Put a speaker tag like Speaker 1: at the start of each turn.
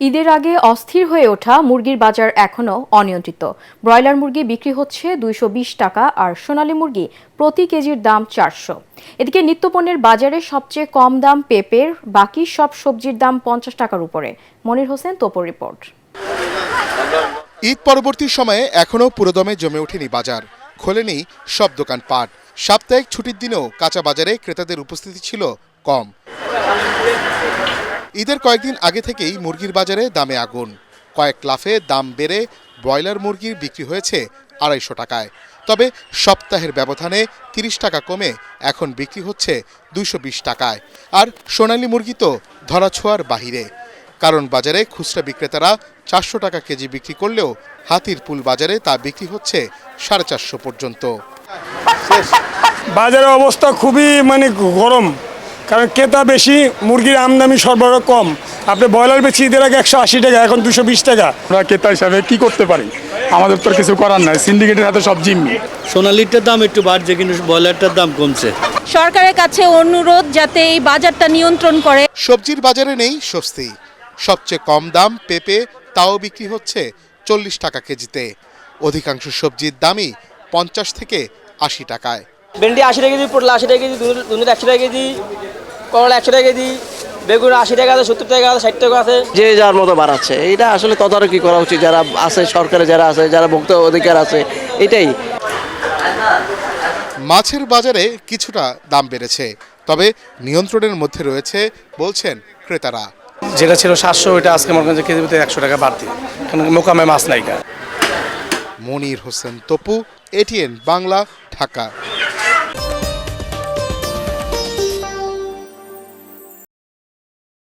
Speaker 1: ঈদের আগে অস্থির হয়ে ওঠা মুরগির বাজার এখনও অনিয়ন্ত্রিত। ব্রয়লার মুরগি বিক্রি হচ্ছে 220 টাকা আর সোনালী মুরগি প্রতি কেজির দাম 400। এদিকে নিত্যপণ্যের বাজারে সবচেয়ে কম দাম পেঁপের, বাকি সব সবজির দাম 50 টাকার উপরে। মনির হোসেন তোপর রিপোর্ট।
Speaker 2: ঈদ পরবর্তী সময়ে এখনও পুরোদমে জমে ওঠেনি বাজার, খোলেনি সব দোকানপাট। সাপ্তাহিক ছুটির দিনেও কাঁচা বাজারে ক্রেতাদের উপস্থিতি ছিল কম। ঈদের কয়েকদিন আগে থেকেই মুরগির বাজারে দামে আগুন। কয়েক লাফে দাম বেড়ে ব্রয়লার মুরগির বিক্রি হয়েছে 250 টাকায়। তবে সপ্তাহের ব্যবধানে 30 টাকা কমে এখন বিক্রি হচ্ছে 220 টাকায়। আর সোনালী মুরগি তো ধরাছোঁয়ার বাহিরে, কারণ বাজারে খুচরা বিক্রেতারা 400 টাকা কেজি বিক্রি করলেও হাতিরপুল বাজারে তা বিক্রি হচ্ছে 450 পর্যন্ত।
Speaker 3: বাজারের অবস্থা খুবই গরম, কারণ ক্রেতা বেশি, মুরগির আমদানি সরবরাহ কম। আপনি ব্রয়লার বেশি ঈদের আগে 180 টাকা, এখন 220 টাকা।
Speaker 4: আমরা ক্রেতা হিসাবে কি করতে পারি? আমাদের তো কিছু করার নাই, সিন্ডিকেটের হাতে সব জিম্মি।
Speaker 5: সোনালিটার দাম একটু বাড়ছে, কিন্তু ব্রয়লারটার দাম কমছে।
Speaker 6: সরকারের কাছে অনুরোধ যাতে এই বাজারটা নিয়ন্ত্রণ করে।
Speaker 2: সবজির বাজারে নেই স্বস্তি। সবচেয়ে কম দাম পেঁপে, তাও বিক্রি হচ্ছে 40 টাকা কেজিতে। অধিকাংশ সবজির দামই 50 থেকে 80 টাকায়।
Speaker 7: ভেন্ডি 80 টাকা কেজি, পটল 80 টাকা কেজি, দুধের 100 টাকা কেজি, করলা 100 টাকা কেজি, বেগুন 80 টাকা আছে, 70 টাকা আছে, 60 টাকা আছে।
Speaker 8: যে যার মতো বাড়াচ্ছে, এটা আসলে তদারকি করা উচিত। যারা আছে সরকারে, যারা আছে, যারা ভোক্তা অধিকার আছে, এটাই।
Speaker 2: মাছের বাজারে কিছুটা দাম বেড়েছে, তবে নিয়ন্ত্রণের মধ্যে রয়েছে বলছেন ক্রেতারা।
Speaker 9: যেটা ছিল 700, ওইটা আজকে মনে করেন কেজিতে 100 টাকা বাড়তি, কারণ মোকামে মাছ নাই।
Speaker 2: মনির হোসেন তপু, এটিএন বাংলা, ঢাকা।